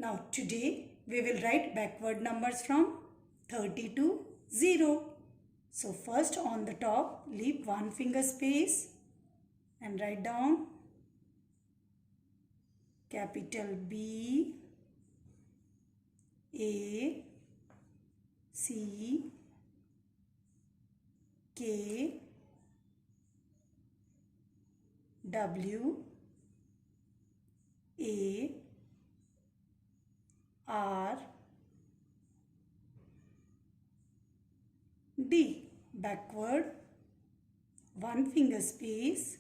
Now today we will write backward numbers from 30 to 0. So first on the top leave one finger space and write down capital B A C K W A R D. Backward one finger space,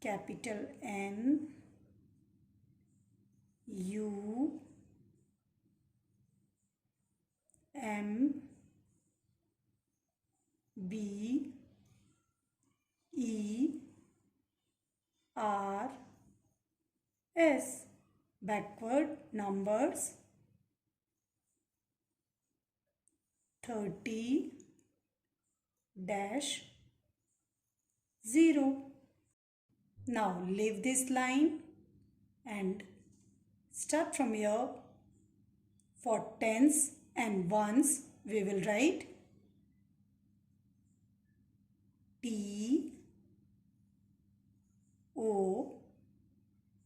capital N U M B E R S. Backward numbers 30 dash 0. Now leave this line and start from here. For tens and ones we will write T O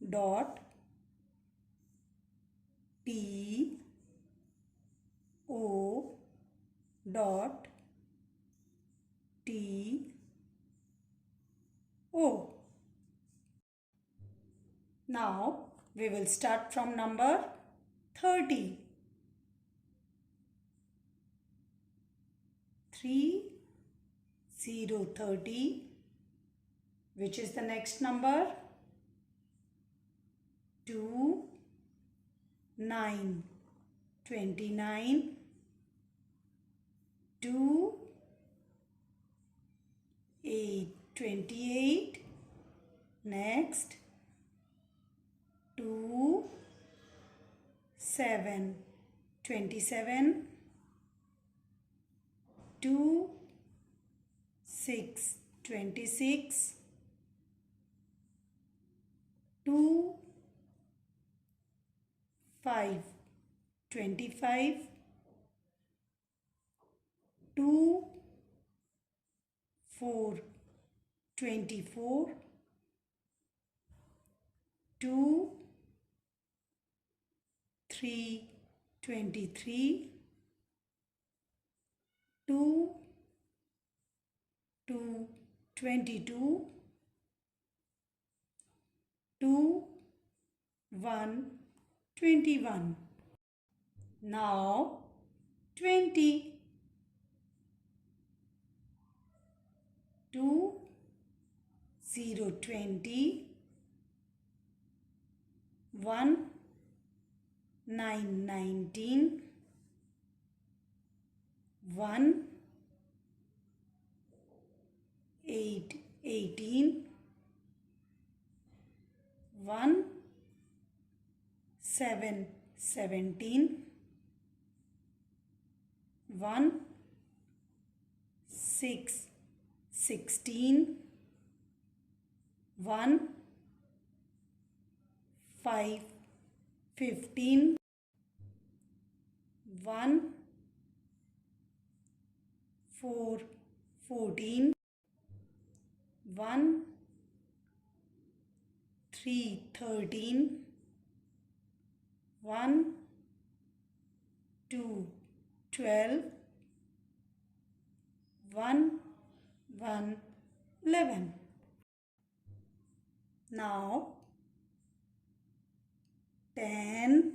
dot T O dot T O. Now we will start from number 30. 30, which is the next number? 2, 9, 29, 2, 8, 28, next 2, 7, 27, 2, 6, 26, 2, 5, 25, 2, 4, 24, 2, 3, 23, 2, 2, 22, 2, 1, 21. Now 20. 2, 0, 20, 1, 9, 19, 1, 8, 18, 1, 7, 17, 1, 6, 16, 1, 5, 15, 1, 4, 14, 1, 3, 13, 1, 2, 12, 1, 1, 11. Now 10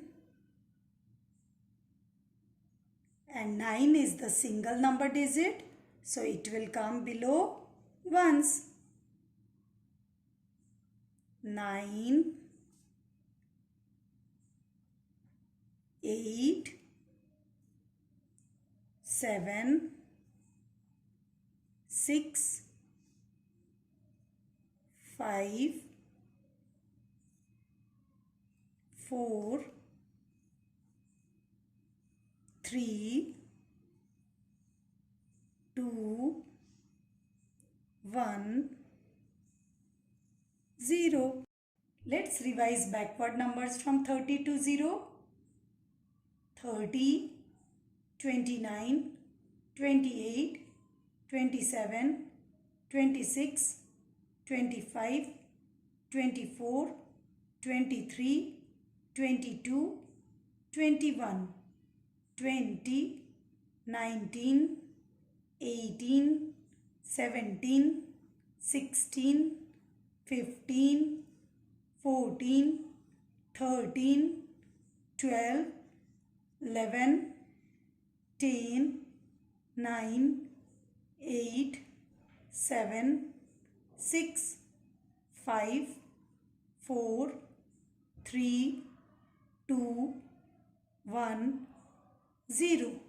and 9 is the single number digit, so it will come below ones. 9, 8, 7, 6, 5, 4, 3, 2, 1, 0. Let's revise backward numbers from 30 to 0. 30, 29, 28, 27, 26, 25, 24, 23, 22, 21, 20, 19, 18, 17, 16, 15, 14, 13, 12, 11, 10, 9, 8, 7, 6, 5, 4, 3, 2, 1, 0.